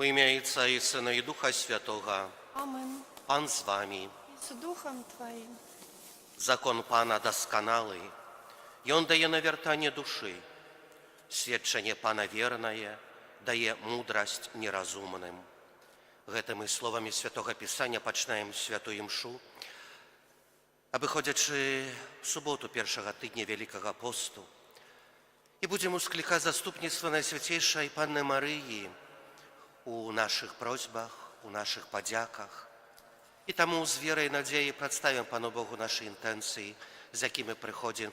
У ім'я Отця і Сина і Духа Святого. Amen. Пан з вами. I z duchem Twoim. Закон Пана досконалый, и Он дае навертание души. Сведчение Пана верное, дае мудрость неразумным. Гэтымі словамі Святого Писания пачинаем святую мшу, абыходзячы суботу першага тыдня Великого посту. И будем ускликать заступництво Найсвятейшей Панны Марии у наших просьбах, у наших подяках. И тому з верой и надеей представим Пану Богу наши интенции, з якими приходим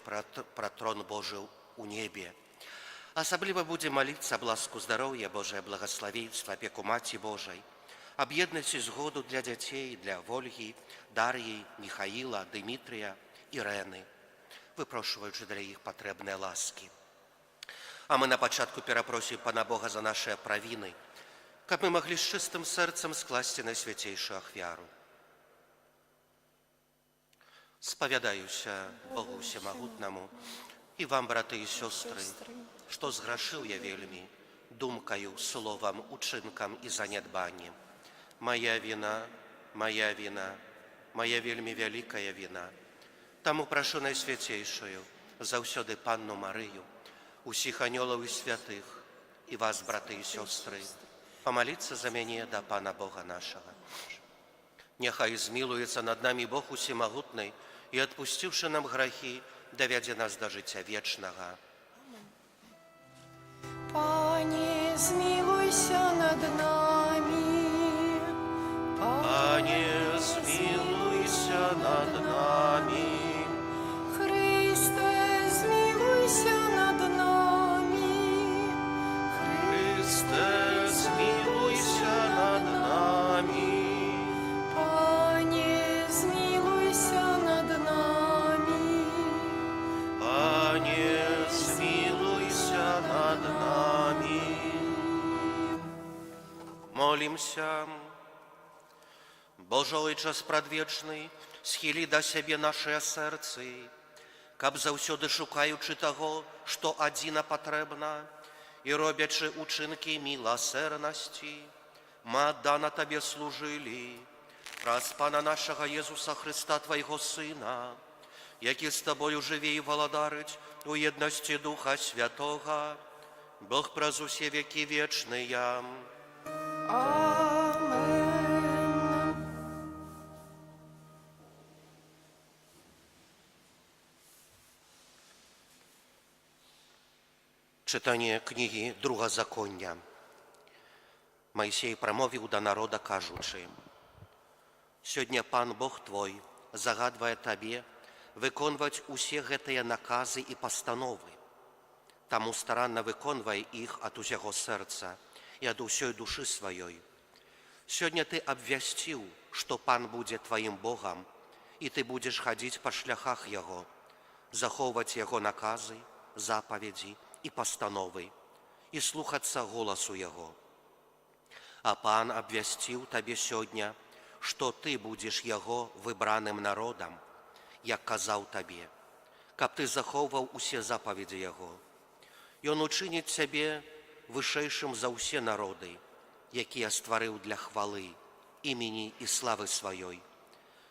про трон Божий у небе. Особливо будем молиться об ласку здоровья Божия, благословенства, опеку Мати Божией, об едности сгоду для детей, для Вольги, Дарьи, Михаила, Дмитрия, Ирены, выпрошиваючи для их потребные ласки. А мы на початку перепросим Пана Бога за наши провины, как мы могли с чистым сердцем скласти Найсвятейшую ахвяру. Сповядаюся Богу Всемогутному и вам, браты и сестры, что сгрешил я вельми, думкою, словом, учинком и занедбанием. Моя вина, моя вина, моя вельми великая вина. Тому прошу Найсвятейшую, заўсёды Панну Марию, усіх анёлаў и святых, и вас, браты и сестры, помолиться за меня до Пана Бога нашего. Нехай змилуется над нами Бог Усемогутный и, отпустивши нам грехи, доведя нас до життя вечного. Пане, змилуйся над нами. Пане, змилуйся над нами. Христе, змилуйся над нами. Христе, змилуйся над нами. Пане, змилуйся над нами. Пане, змилуйся над нами. Молимся. Боже Ojcze спрадвечный, схилі да сябе нашыя сэрцы, каб заўсёды шукаючы таго, што адзіна патрэбна, і робячы учынкі міласэрнасці, мы аддана Табе служылі, праз Пана нашага Езуса Христа, Твайго Сына, які з Табою жыве і валадарыць у еднасці Духа Святога, Бог праз усе векі вечныя. Amen. Czytanie kniги Другозаконня. Майсей промовіў да народа, кажучы: «Сёння Пан Бог твой загадвае табе выконваць усе гэтыя наказы і пастановы. Таму старанна выконвай іх ад усяго сэрца і ад усёй душы сваёй. Сёння ты абвясціў, што Пан будзе тваім Богам, і ты будзеш хадзіць па шляхах Яго, захоўваць Яго наказы, запаведзі і пастановы, і слухацца голасу Яго. А Пан абвясціў табе сёння, што ты будзеш Яго выбраным народам, як казаў табе, каб ты захоўваў усе запаведзі Яго. Ён учыніць цябе вышэйшым за ўсе народы, якія стварыў для хвалы, імені і славы сваёй,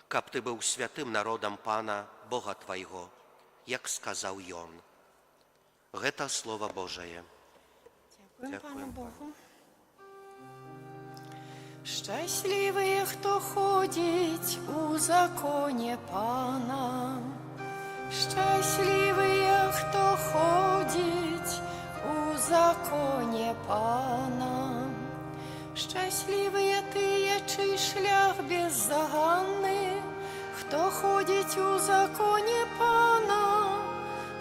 каб ты быў святым народам Пана, Бога твайго, як сказаў Ён». Гэта Слово Божие. Дякуємо Пану Богу. Щасливые, хто ходить у законе Пана. Щасливые, хто ходить у законе Пана. Щасливые тыя, чий шлях беззаганний, хто ходить у законе Пана.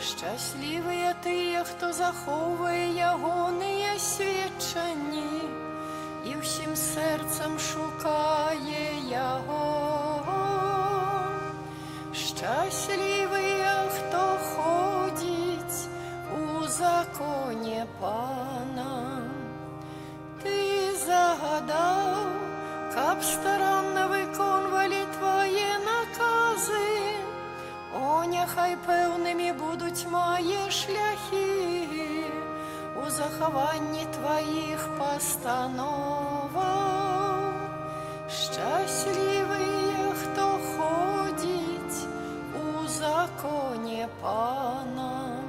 Щасливые тыя, хто захоўвае ягоныя сведчанні і ўсім сэрцам шукае Яго. Щасливые, хто ходить у законе Пана. Ты загадаў, каб старанна выконвалі твае наказы. О, няхай пэўнымі будуць мае шляхі, у захаванні Тваіх пастановаў. Шчаслівыя, хто ходзіць у законе Пана.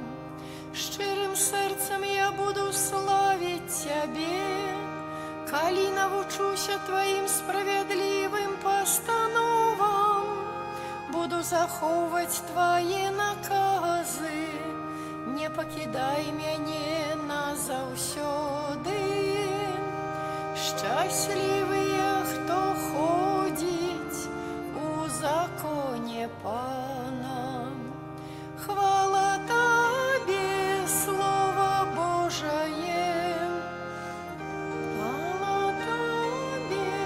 Шчырым сэрцам я буду славіць Цябе, калі навучуся Тваім справядлівым пастановам. Буду захоўваць Твае наказы, не пакідай мяне назаўсёды. Шчаслівыя, хто ходзіць у законе Пана. Хвала Табе, Слова Божае, хвала Табе,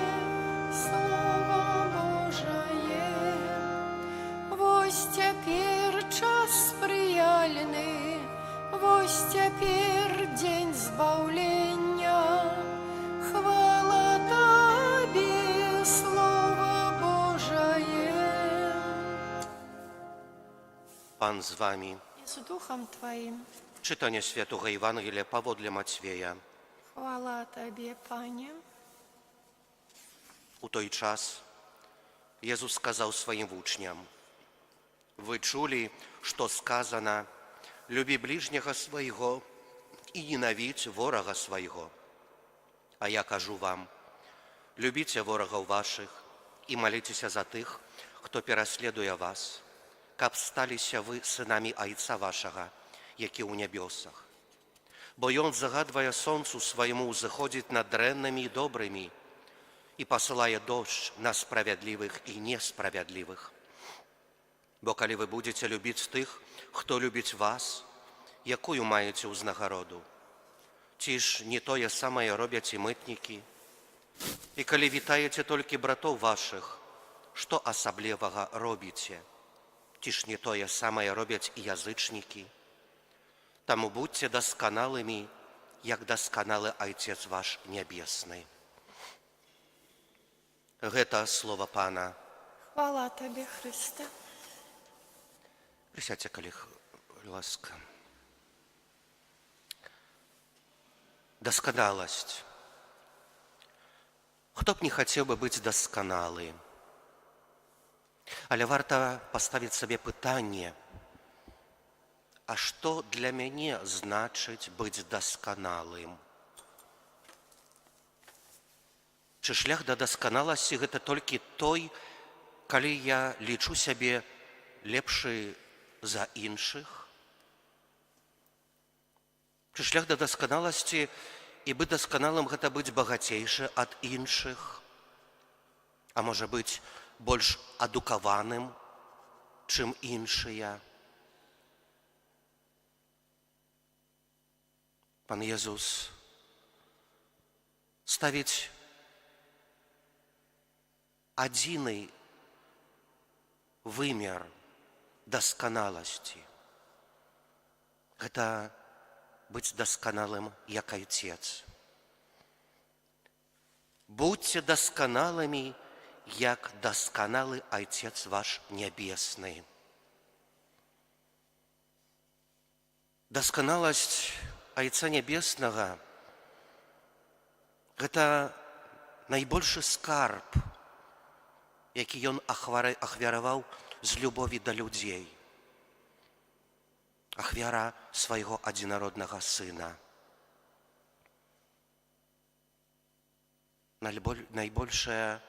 Слова Божае. Вось цяпер час спрыяльны, вось цяпер дзень збаўлення. Хвала Табе, Слова Божае. Pan z wami. I z duchem Twoim. Czytanie Świętego Ewangelia powodle Macieja. Chwała Tobie, Panie. U той czas Jezus сказал swoim uczniom: Вы чули, что сказано: люби ближнего своего и ненавидь ворога своего. А я кажу вам: любите ворогов ваших и молитесь за тых, кто переследує вас, каб сталися вы сынами Отца вашего, які у небесах. Бо Он, загадывая солнцу своему, заходит над дренными и добрыми и посылает дождь на справедливых и несправедливых. Бо коли вы будете любить тых, кто любит вас, якую маете узнагароду? Ті ж не тое самое робят и мытники. И коли витаете только братов ваших, что особливого робите? Ті ж не тое самое робят и язычники. Тому будьте досконалыми, як досконалый Отец ваш Небесный. Гэта слово Пана. Хвала Тебе, Христе. Присядьте, коли ласка. Досконалость. Хто б не хотел бы быть досконалым? Але варто поставить себе питание, а что для меня значит быть досконалым? Чи шлях до досконалости это только той, коли я лічу себе лепший за інших? Чи шлях до досконалости и быть досконалым это быть богатейше от інших? А может быть, больш адукаваным, чым іншыя? Пан Jezus ставіць адзіны вымер дасканаласці. Гэта быць дасканалым, як Отец. Будьте досконалыми, як досконалый Отец ваш Небесный. Досконалость Отца Небесного – это найбольшы скарб, які Ён ахвяраваў з любові да людзей. Ахвяра свайго адзінароднага Сына. Найбольшая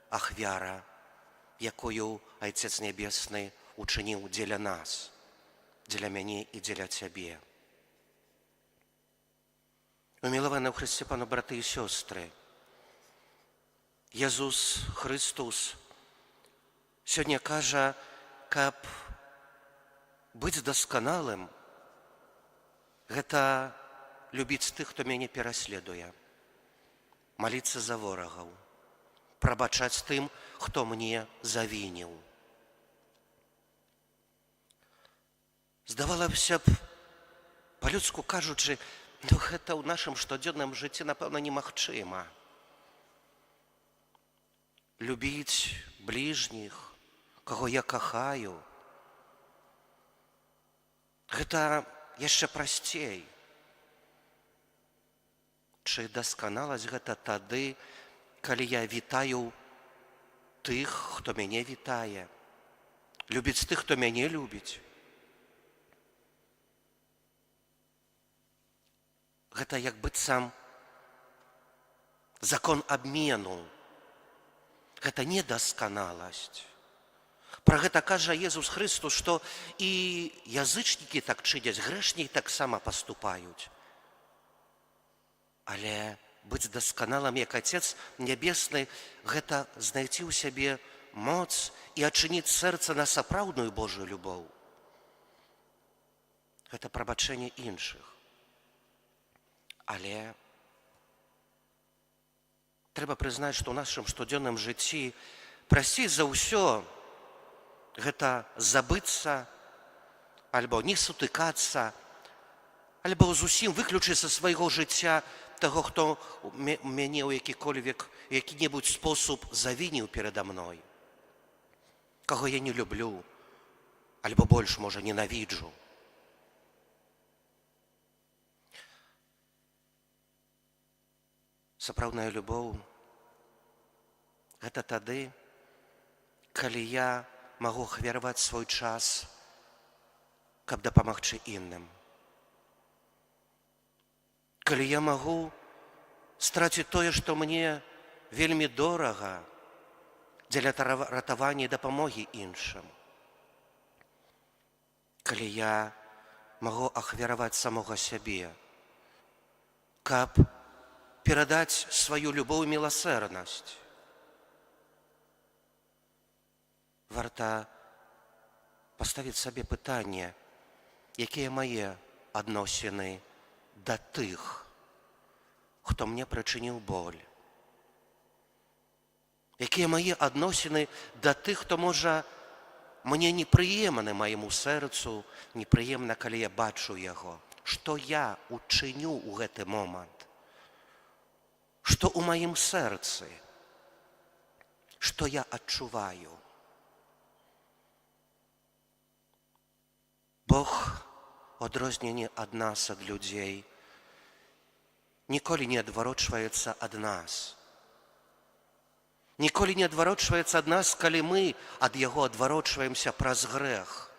ахвяра, якую Отец Небесны учыніў дзеля нас, дзеля мяне і дзеля Цябе. Умілаваны ў Хрысце Пану, браты і сёстры, Jezus Chrystus сёння кажа, каб быць дасканалым, гэта любіць тых, хто мяне пераследуе, маліцца за ворагаў, прабачаць тым, хто мне завініў. Здавалася б, па-людску кажучы, гэта ў нашым штодзённым жыцці, напэўна, немагчыма. Любіць бліжніх, каго я кахаю, гэта яшчэ прасцей. Чи дасканаласць гэта тады, калі я вітаю тых, хто мяне вітае, любіць тых, хто мяне любіць. Гэта як быццам закон абмену. Гэта недасканаласць. Пра гэта кажа Езус Хрыстус, што і язычнікі так чыняць, грэшнікі таксама паступаюць. Але быць дасканалым, як Отец Нябесны, гэта знайсці ў сябе моц і адчыніць сэрца на сапраўдную Божую любоў. Гэта прабачэнне іншых. Але трэба прызнаць, што ў нашым штодзённым жыцці прасцей за ўсё гэта забыцца, альбо не сутыкацца, альбо зусім выключыць са свайго жыцця таго, хто мяне ў які-небудзь спосаб завініў перада мной, каго я не люблю, альбо больш, можа, ненавіджу. Сапраўдная любоў – гэта тады, калі я магу ахвяраваць свой час, каб дапамагчы інным. Калі я магу страціць тое, што мне вельмі дорага, дзеля ратавання і дапамогі іншым. Калі я магу ахвяраваць самога сябе, каб перадаць сваю любоў і міласэрнасць. Варта паставіць сабе пытанне, якія мае адносіны да тых, хто мне прычыніў боль. Якія мае адносіны да тых, хто, можа, мне непрыемны майму сэрцу, непрыемна, калі я бачу яго. Што я учыню ў гэты момант? Што ў маім сэрцы? Што я адчуваю? Бог, у адрозненні ад нас, ад людзей, ніколі не адварочваецца ад нас. Ніколі не адварочваецца ад нас, калі мы ад яго адварочваемся праз грэх.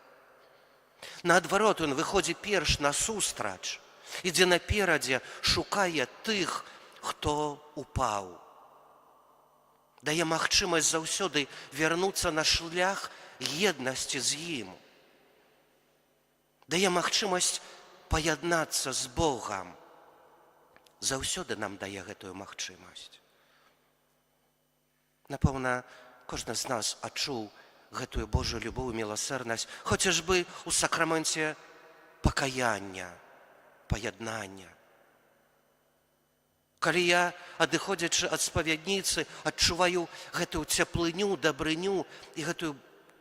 Наадварот, ён выходзіць перш насустрач, ідзе наперадзе, шукае тых, хто упаў. Дае магчымасць заўсёды вярнуцца на шлях еднасці з ім. Дае магчымасць паяднацца з Богам. Заўсёды нам дае гэтую магчымасць. Напэўна, кожны з нас адчуў гэтую Божую любоў і міласэрнасць, хоць бы ў сакраменце пакаяння, паяднання. Калі я, адыходзячы ад спавядніцы, адчуваю гэтую цеплыню, дабрыню і гэтую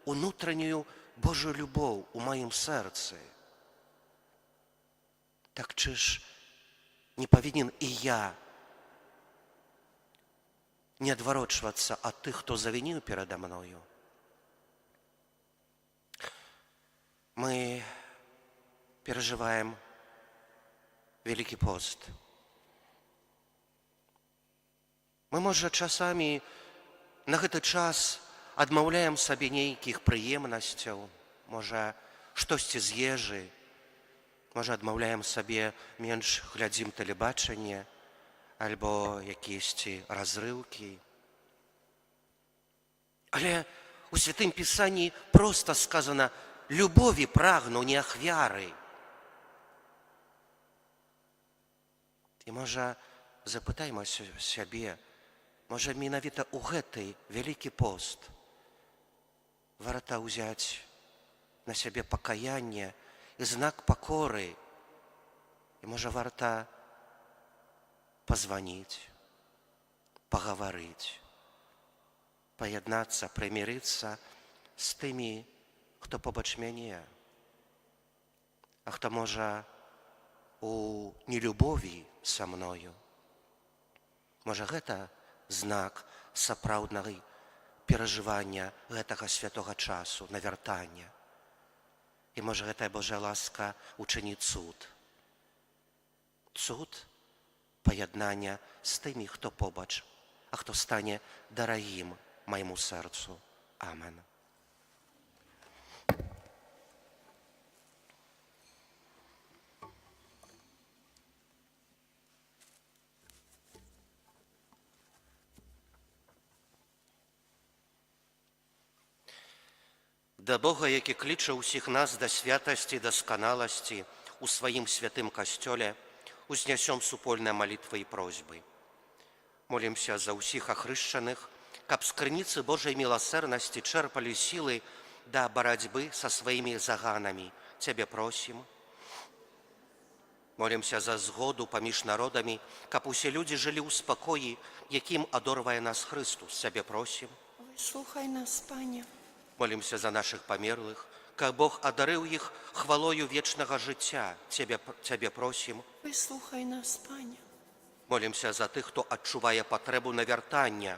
унутраную Божую любоў у маім сэрцы, так ці ж не павінен і я не адварочвацца ад тых, хто завініў перада мною? Мы перажываем Вялікі пост. Мы, можа, часамі на гэты час адмаўляем сабе нейкіх прыемнасцяў, можа, штосьці з ежы, можа, адмаўляем сабе менш глядзім тэлебачанне альбо якісьці разрыўкі. Але у Святым Пісанні проста сказана: любові прагну, не ахвяры. І, можа, запытайма сябе, можа, менавіта ў гэты Вялікі пост варта ўзяць на сябе пакаянне і знак пакоры. І, можа, варта пазваніць, пагаварыць, паяднацца, прымірыцца з тымі, хто побач мяне, а хто, можа, у нелюбові са мною. Можа, гэта знак сапраўднага перажывання гэтага святога часу, навяртання. І, можа, гэтая Божая ласка учыніць цуд. Цуд поєднання з тими, хто побач, а хто стане дорогим моєму серцю. Амен. Да Бога, які кліче усіх нас до святості, досконалості у своїм святим костьоле, узнесем супольные молитвы и просьбы. Молимся за усіх охрещенных, каб з крыніцы Божьей милосердности черпали силы до борьбы со своими заганами. Тебе просим. Молимся за згоду поміж народами, каб усі люди жили у спокої, яким одорває нас Христос. Тебе просим. Вислухай нас, Пане. Молимся за наших померлых, каб Бог одарив їх хвалою вічного життя. Тебе просим. Вислухай нас, Пане. Молимся за тих, хто відчуває потребу навертання,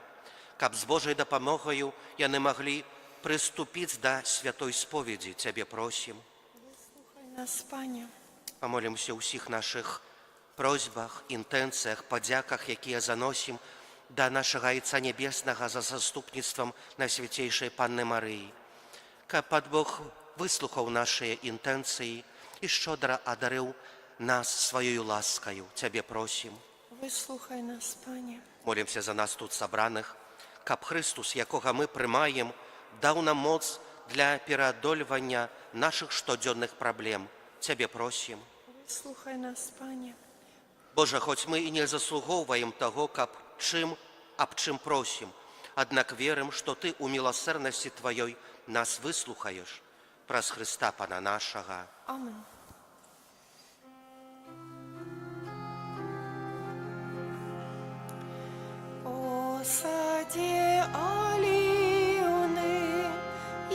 каб з Божою допомогою яны могли приступити до святої сповіді. Тебе просим. Вислухай нас, Пане. Помолимся усіх наших просьбах, інтенціях, подяках, які заносим до нашого Отця Небесного за заступництвом Найсвятейшей Панни Марії. Каб Бог вислухав наші інтенції і щедро одарив нас своєю ласкою. Тебе просим. Вислухай нас, Пане. Молимся за нас тут собраних, каб Христос, якого ми приймаємо, дав нам моц для переодолювання наших щоденних проблем. Тебе просим. Вислухай нас, Пане. Боже, хоч ми і не заслуговуємо того, об чим просим, однак віримо, що Ти у милосердності Твоєї нас вислухаєш. Праз Христа Пана нашого. Amen. Посаді аліони,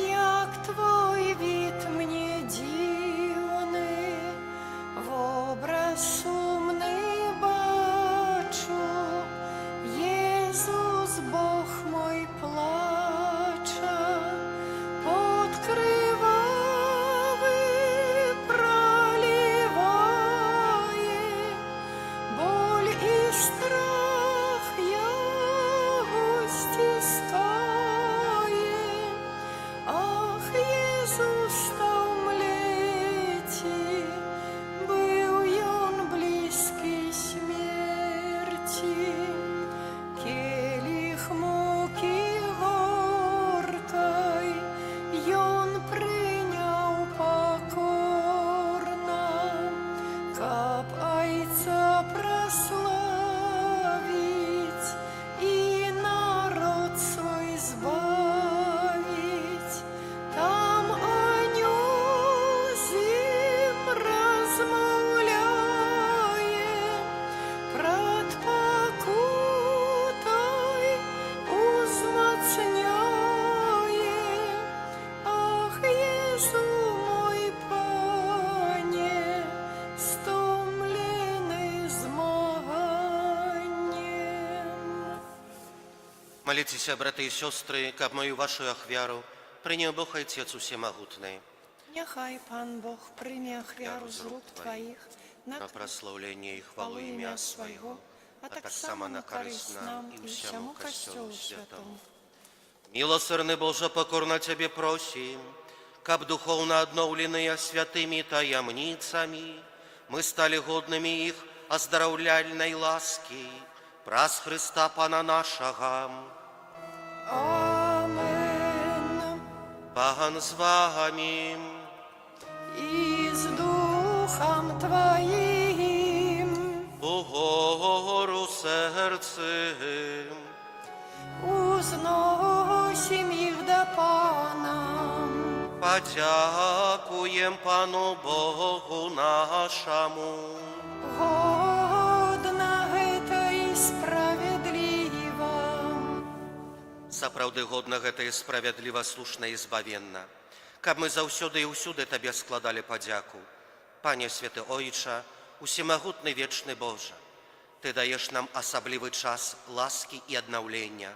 як твой від мені дивний, в образ сумний бачу, Єсус Бог мой плаче, под кривавий проливає, боль і страх його стискає. Ах, Єсус став млети, був ён близький смерті. Келих муки горкой ён прийняв покорно, каб Отца прославить и народ свой збавить. Там анёл з ним розмовляє, пред покутой узмацняє. Ах, Єсу мой Пане, стомлений змаганням. Молитесь, браты и сестры, каб мою вашу ахвяру принял Бог Отец Всемогутный Нехай Пан Бог прийме ахвяру з рук Твоїх на прославление и хвалу имя Своего, а так само на користь нам і всьому Костьолу Святому. Милосердный Боже, покорно Тебе просим, каб духовно обновленные святыми таямницами, мы стали годными их оздоровляльной ласки, праз Христа Пана нашего. Амен. Пан з вами, І з Духом Твоїм угору серцем. узносим їх до Пана. Подякуем Пану Богу нашему. Годна гэта і справедліва. Сапраўды годна гэта і справядліва, слушна і збавенна. Каб мы заўсёды і ўсюды Табе складалі падзяку. Пане Святы Ойча, усемагутны вечны Божа, Ты даеш нам асаблівы час ласкі і аднаўлення,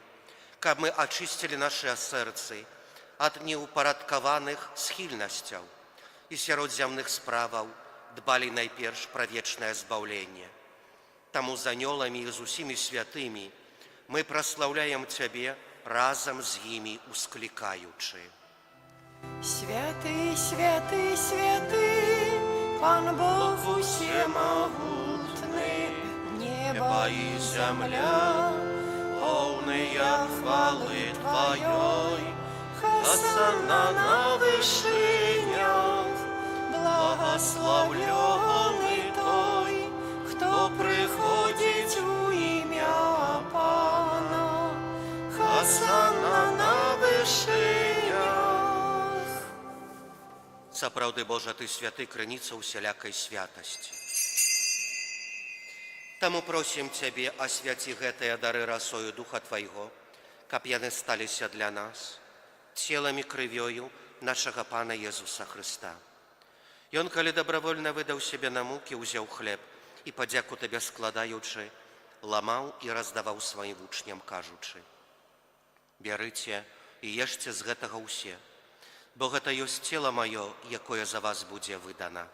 каб мы ачысцілі нашыя сэрцы ад неўпарадкаваных схільнасцяў і сярод зямных справаў дбалі найперш пра вечнае збаўленне. Таму з анёламі і з усімі святымі мы праслаўляем Цябе разам з імі усклікаючы. Святы, святы, святы, Пан Бог усемагутны, неба і зямля, поўныя хвалы Тваёй. Хосанна на вышынях, благословленный той, хто приходить у ім'я Пана. Хосанна на вышынях. Сапраўды, Божа, Ты святы, крыніца усялякай святасці. Таму просім Цябе, асвяці гэтыя дары расою Духа Твайго, каб яны сталіся для нас целам і крывёю нашага Пана Езуса Хрыста. Ён, калі добравольна выдаў сябе на мукі, узяў хлеб і, падзяку Табе складаючы, ламаў і раздаваў сваім вучням, кажучы: «Бярыце і ешце з гэтага ўсе, бо гэта ёсць цела маё, якое за вас будзе выдана».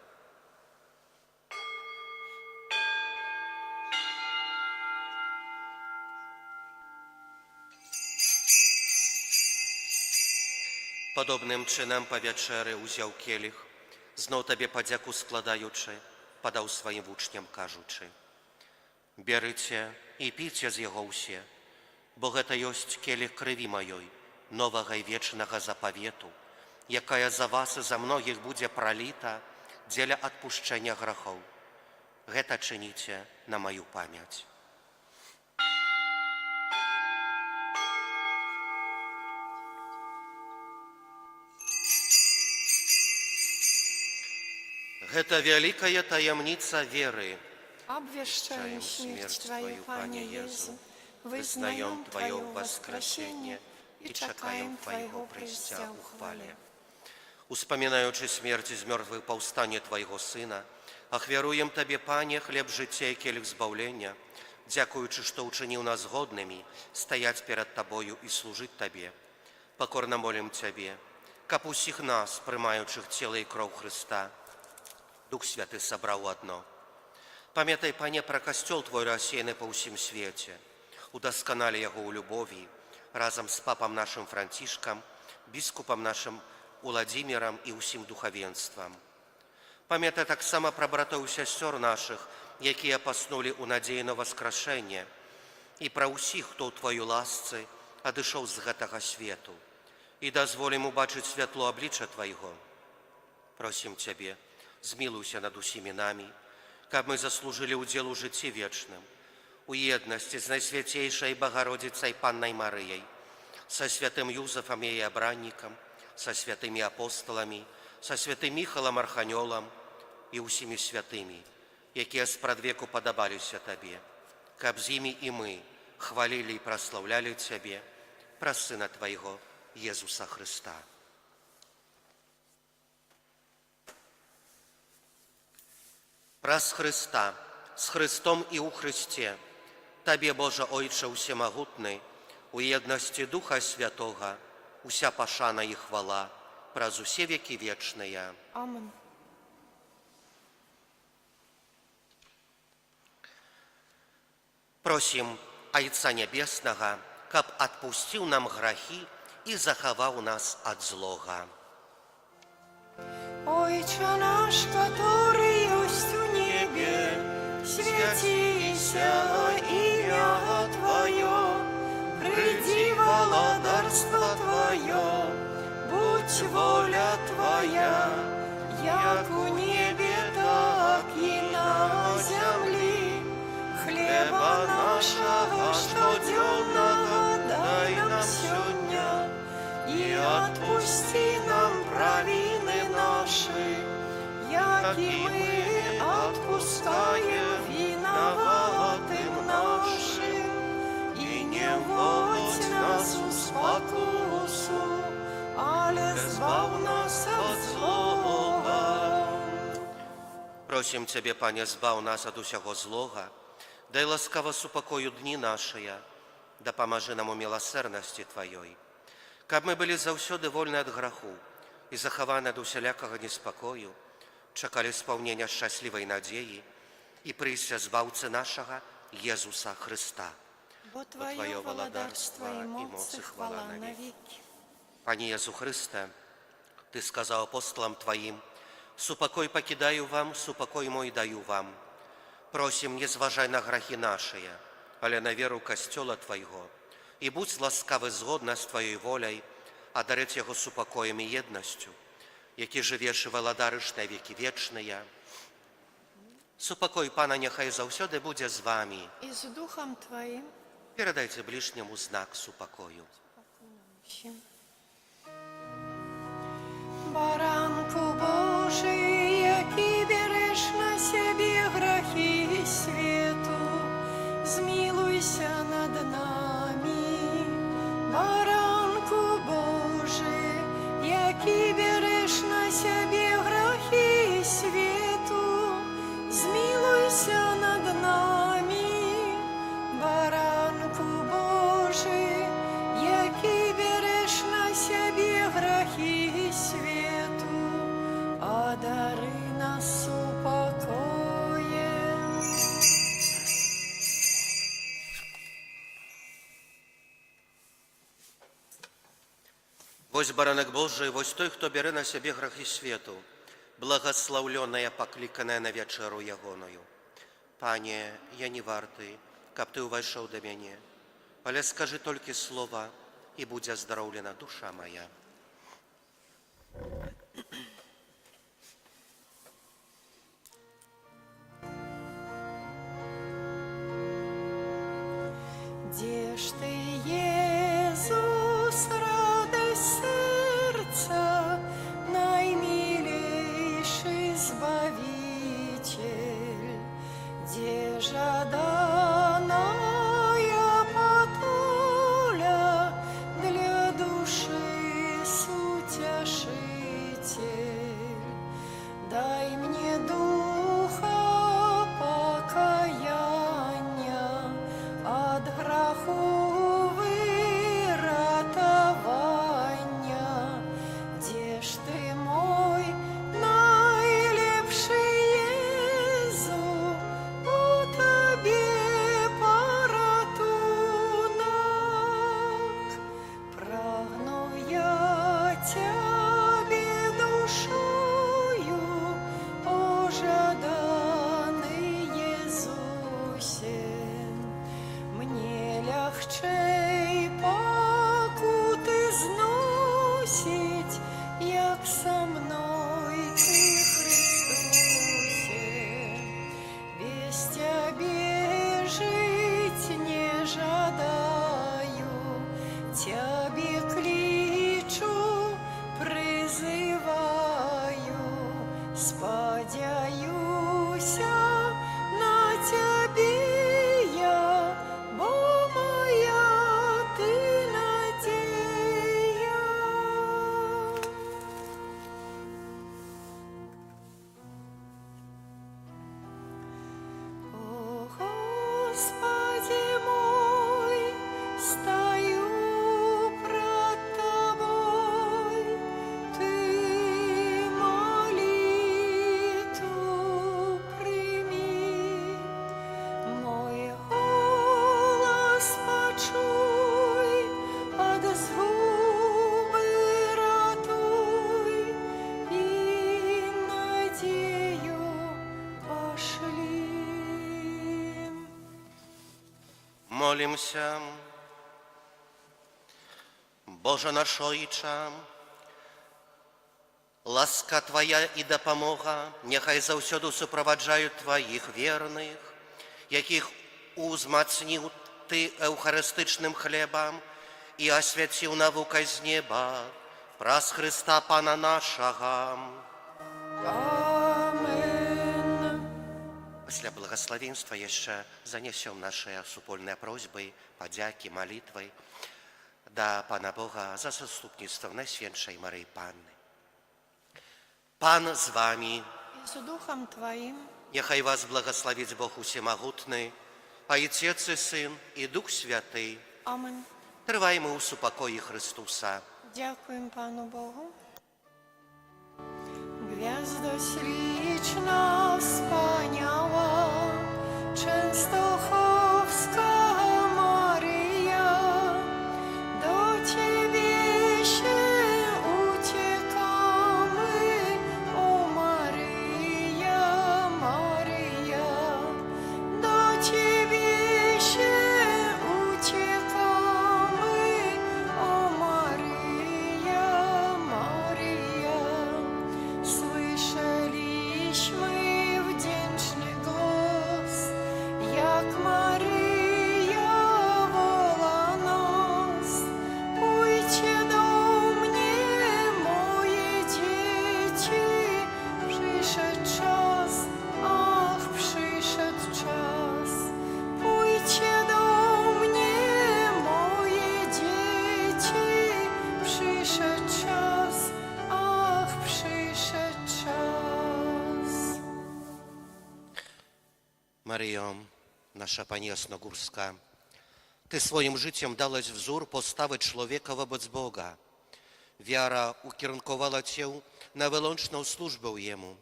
Падобным чынам па вячэры ўзяў келіх, зноў Табе падзяку складаючы, падаў сваім вучням, кажучы: «Бярыце і піце з яго ўсе, бо гэта ёсць келіх крыві маёй, новага і вечнага запавету, якая за вас і за многіх будзе праліта дзеля адпушчэння грахоў. Гэта чыніце на маю памяць». Гэта вялікая таямніца веры. Обвящаем смерть Твою, Пане Езу, вызнаем Твое воскресение и чакаем Твоего прыйсця ў хвале. Успамінаючы смерць з мёртвых паўстанне Твайго Сына, ахвяруем Табе, Пане, хлеб жыцця і келіх збаўлення, дзякуючы, што ўчыніў нас годнымі стаяць перад Табою і служыць Табе. Пакорна молім Цябе, каб усіх нас, прымаючых цела і кроў Хрыста, Дух Святы сабраў адно. Памятай, Пане, пра касцёл Твой рассеяны па ўсім свеце. Удасканалі яго ў любові разам з папам нашым Францішкам, біскупам нашым Уладзімірам і ўсім духавенствам. Памятай таксама пра братоў і сясцёр нашых, якія паснулі ў надзеі на васкрашэнне, і пра ўсіх, хто ў Тваёй ласцы адышоў з гэтага свету. І дазволім убачыць святло аблічча Твайго. Просім Цябе, змілуйся над усімі намі, каб мы заслужылі ўдзел у жыцці вечным, у еднасці з Найсвяцейшай Багародзіцай Паннай Марыяй, са святым Юзафам яе абраннікам, са святымі апостоламі, са святым Міхалам Арханёлам і ўсімі святымі, якія спрадвеку падабаліся Табе, каб з імі і мы хвалілі і праслаўлялі Цябе праз Сына Твайго Езуса Хрыста. Праз Хрыста, з Хрыстом і ў Хрысце, Табе, Божа Ойча ўсемагутны, у еднасці Духа Святога, уся пашана і хвала праз усе векі вечныя. Амен. Просім Айца Нябеснага, каб адпусціў нам грахі і захаваў нас ад злога. Ойче наш, который есть в небе, святися имя Твое, приди владарство Твое, будь воля Твоя, як у небе, так и на земле. Хлеба нашего штоденного дай нам сегодня, и отпусти нам провины наши, яки мы отпускаем виноватым нашим, и не вводь нас в спокусу, але збав нас от злого. Просім Цябе, Пане, збаў нас ад усяго злога, дай ласкава супакою дні нашыя, дапамажы нам у міласэрнасці Тваёй, каб мы былі заўсёды вольны ад граху і захаваны ад усялякага неспакою, чакалі спаўнення шчаслівай надзеі i przyjścia Zbawcy naszego, Jezusa Chrysta. Bo Twoje władarstwo i moc i chwała na wieki. Panie Jezu Chryste, Ty сказал апостолам Твоим: «Супокой покидаю вам, супокой мой даю вам. Просим, не зважай на грехи наши, але на веру Костела Твоего, и будь ласкавы згодно с Твоей волей, одарить Его супокоем и едностью, які живеш і владариш на віки вічні. Супокой Пана нехай завсёды буде з вами. I z duchem Twoim. Передайте ближнему знак супокою. Baranku Boży, jaki bierzesz na siebie grzechy światu, zmiłuj się nad nami. Baranku Boży, jaki bierzesz na siebie grzechy światu, zmiłuj się nad nami. Baranku Boży, jaki bierzesz na siebie grzechy światu, одари нас упокоем. Вось баранок Божий, вось той, хто бере на себе грехи світу, благословленная, покликаная на вечеру ягоною. Пане, я не вартий, каб ти увайшов до мене, але скажи тільки слова, і будь оздоровлена душа моя. Gdzież Ty, Jezus, radość serca, najmilejszy Zbawiciel, gdzie żadana patuля dla duszy Утешитель. Дай мне духа покаяния, от греху выратования. Где ж Ты, мой найлепший Єзу, у Тебе порятунок. Прагну я Тебе душою, о жаданий Єзусе. Мне легчей покуты зносить, як со мной Ты, Христусе. Без Тебе жить не жадаю, Тебе кличу, призываю, сподяюся на Тебе я, бо моя Ты надія. О Господи мой, стою пред Тобой, Ты молитву прими, мой голос почуй, от згуби ратуй и надію пошли. Молимся. Боже наш Ойче, ласка Твоя і допомога нехай завсёду супроводжають Твоїх вірних, яких узмацнив Ти евхаристичним хлібом і освятив наукой з неба, праз Христа Пана нашого. Amen. Після благословенства ще занесем наші супольні просьби, подяки, молитви до Пана Бога за заступництво Найсвятшої Марії Панни. Пан з вами, I z duchem Twoim. нехай вас благословить Бог Усемогутний, Отець і Син і Дух Святий. Amen. Триваємо у супокої Христуса. Дякуємо Пану Богу. Gwiazdo śliczna wspaniała, przyszedł czas, ach, przyszedł czas. Maryjo, nasza Pani Jasnogórska, Ty swoim życiem dałaś wzór postawy człowieka wobec Boga. Wiara ukierunkowała Cię na wyłączną służbę Jemu.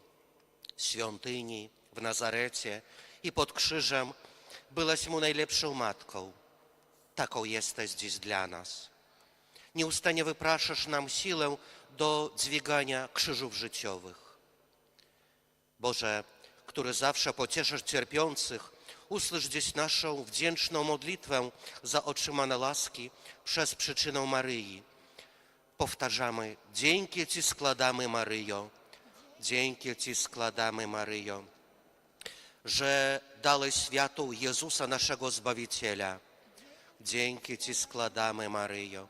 W świątyni, w Nazarecie i pod krzyżem byłaś Mu najlepszą matką. Taką jesteś dziś dla nas. Nieustannie wypraszasz nam siłę do dźwigania krzyżów życiowych. Boże, który zawsze pocieszasz cierpiących, usłysz dziś naszą wdzięczną modlitwę za otrzymane laski przez przyczynę Maryi. Powtarzamy, dzięki Ci składamy, Maryjo, dzięki Ci składamy, Maryjo, że dałeś światu Jezusa, naszego Zbawiciela. Dzięki Ci składamy, Maryjo,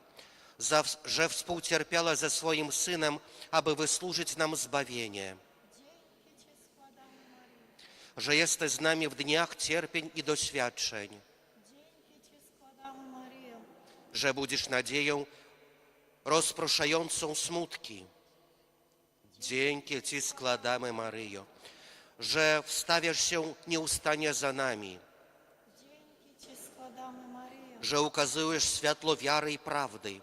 że współcierpiała ze swoim Synem, aby wysłużyć nam zbawienie. Że jesteś z nami w dniach cierpień i doświadczeń. Dzięki Ci składamy, Maryjo. Że budzisz nadzieję rozproszającą smutki. Dzięki Ci składamy, Maryjo, że wstawiasz się nieustannie za nami. Dzięki Ci składamy, Maryjo. Że ukazujesz światło wiary i prawdy.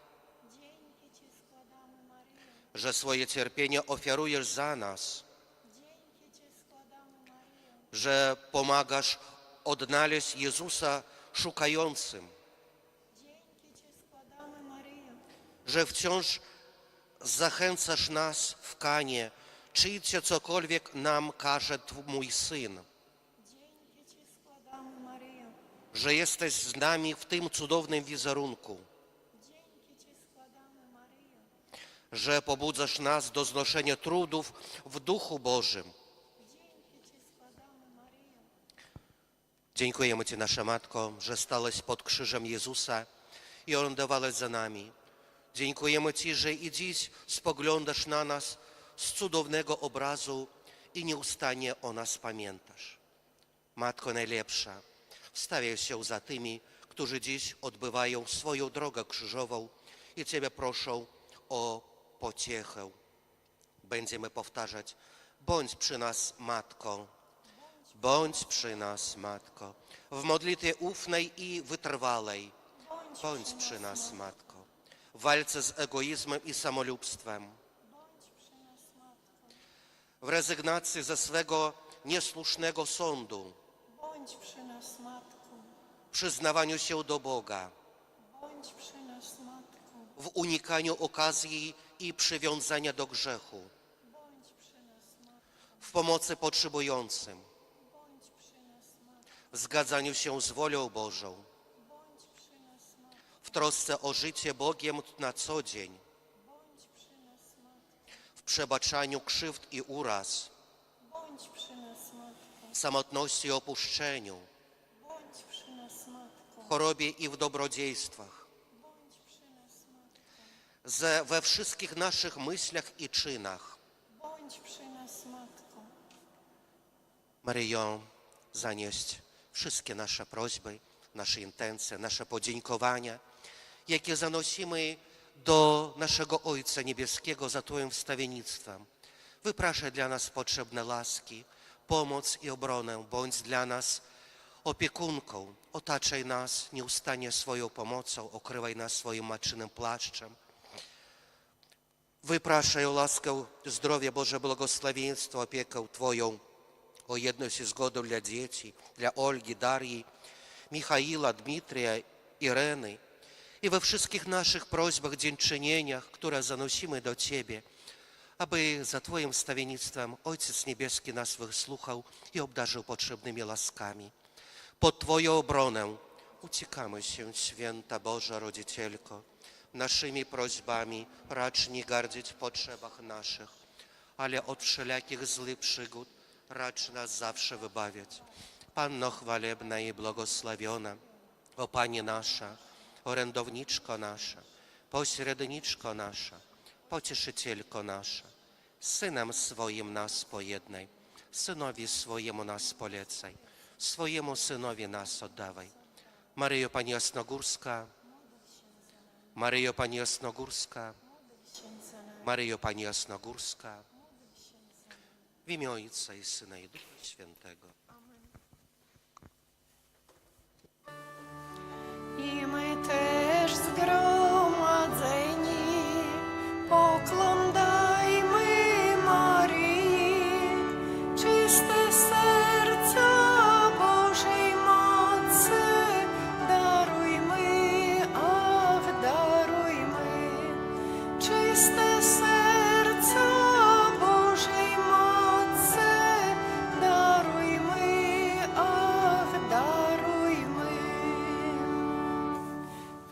Dzięki Ci składamy, Maryjo. Że swoje cierpienie ofiarujesz za nas. Dzięki Ci składamy, Maryjo. Że pomagasz odnaleźć Jezusa szukającym. Dzięki Ci składamy, Maryjo. Że wciąż zachęcasz nas w kanie, czyjcie cokolwiek nam każe mój Syn. Dzięki Ci składamy, Maryjo. Że jesteś z nami w tym cudownym wizerunku. Dzięki Ci składamy, Maryjo. Że pobudzasz nas do znoszenia trudów w Duchu Bożym. Dzięki Ci składamy, Maryjo. Dziękujemy Ci, nasza Matko, że stałaś pod krzyżem Jezusa i orędowałaś za nami. Dziękujemy Ci, że i dziś spoglądasz na nas z cudownego obrazu i nieustannie o nas pamiętasz. Matko najlepsza, wstawiaj się za tymi, którzy dziś odbywają swoją drogę krzyżową i Ciebie proszą o pociechę. Będziemy powtarzać, bądź przy nas, Matko, bądź przy nas, Matko, w modlitwie ufnej i wytrwalej. Bądź przy nas, Matko, w walce z egoizmem i samolubstwem, Bądź przy nas, Matko. w rezygnacji ze swego niesłusznego sądu, Bądź przy nas, Matko. w przyznawaniu się do Boga, Bądź przy nas, Matko. w unikaniu okazji i przywiązania do grzechu, Bądź przy nas, Matko. w pomocy potrzebującym, Bądź przy nas, Matko. w zgadzaniu się z wolą Bożą, Bądź przy nas, Matko. w trosce o życie Bogiem na co dzień, Bądź przy nas, Matko. w przebaczaniu krzywd i uraz, Bądź przy nas, Matko. w samotności i opuszczeniu, Bądź przy nas, Matko. w chorobie i w dobrodziejstwach, Bądź przy nas, Matko. we wszystkich naszych myślach i czynach. Bądź przy nas, Matko. Maryjo, zanieść wszystkie nasze prośby, nasze intencje, nasze podziękowania, jakie zanosimy do naszego Ojca Niebieskiego za Twoim wstawiennictwem. Wypraszaj dla nas potrzebne laski, pomoc i obronę. Bądź dla nas opiekunką. Otaczaj nas nieustannie swoją pomocą, okrywaj nas swoim matczynym płaszczem. Wypraszaj o łaskę, zdrowie, Boże błogosławieństwo, opiekę Twoją, o jedność i zgodę dla dzieci, dla Olgi, Darii, Michaila, Dmitrija, Ireny i we wszystkich naszych prośbach, dziękczynieniach, które zanosimy do Ciebie, aby za Twoim wstawiennictwem Ojciec Niebieski nas wysłuchał i obdarzył potrzebnymi laskami. Pod Twoją obronę uciekamy się, Święta Boża Rodzicielko. Naszymi prośbami racz nie gardzić w potrzebach naszych, ale od wszelakich złych przygód racz nas zawsze wybawiać. Panno chwalebna i błogosławiona, o Pani nasza, orędowniczko nasza, pośredniczko nasza, pocieszycielko nasza, Synem swoim nas pojednaj, Synowi swojemu nas polecaj, swojemu Synowi nas oddawaj. Maryjo Pani Jasnogórska, Maryjo Pani Jasnogórska, Maryjo Pani Jasnogórska, w imię Ojca i Syna i Ducha Świętego. I my też zgromadzeni poklon dajmy Marii, czyste serca Bożej mocy darujmy, ach darujmy, czyste serca Bożej mocy darujmy, ach darujmy.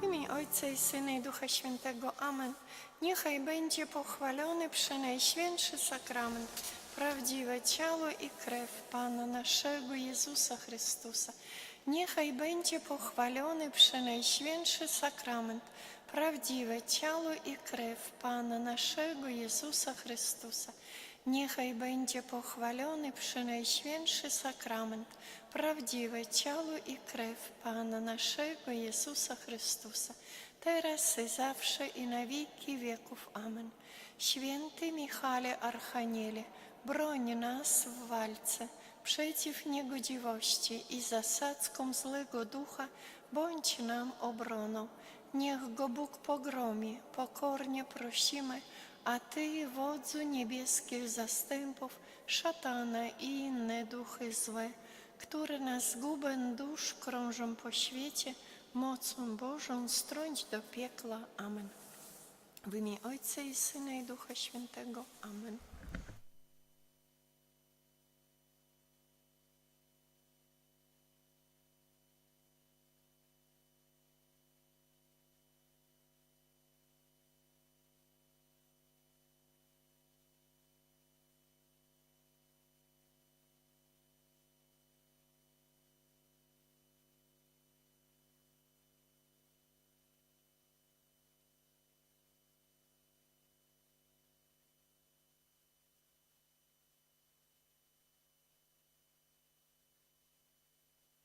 W imię Ojca i Syna i Ducha Świętego. Amen. Niechaj będzie pochwalony Przenajświętszy Sakrament, prawdziwe ciało i krew Pana naszego Jezusa Chrystusa. Niechaj będzie pochwalony Przenajświętszy Sakrament, prawdziwe ciało i krew Pana naszego Jezusa Chrystusa. Niechaj będzie pochwalony Przenajświętszy Sakrament, prawdziwe ciało i krew Pana naszego Jezusa Chrystusa, teraz i zawsze i na wieki wieków. Amen. Święty Michale Archaniele, broń nas w walce przeciw niegodziwości i zasadzkom złego ducha, bądź nam obroną. Niech go Bóg pogromi, pokornie prosimy, a Ty, wodzu niebieskich zastępów, szatana i inne duchy złe, które na zgubę dusz krążą po świecie, mocą Bożą strąć do piekla. Amen. W imię Ojca i Syna i Ducha Świętego. Amen.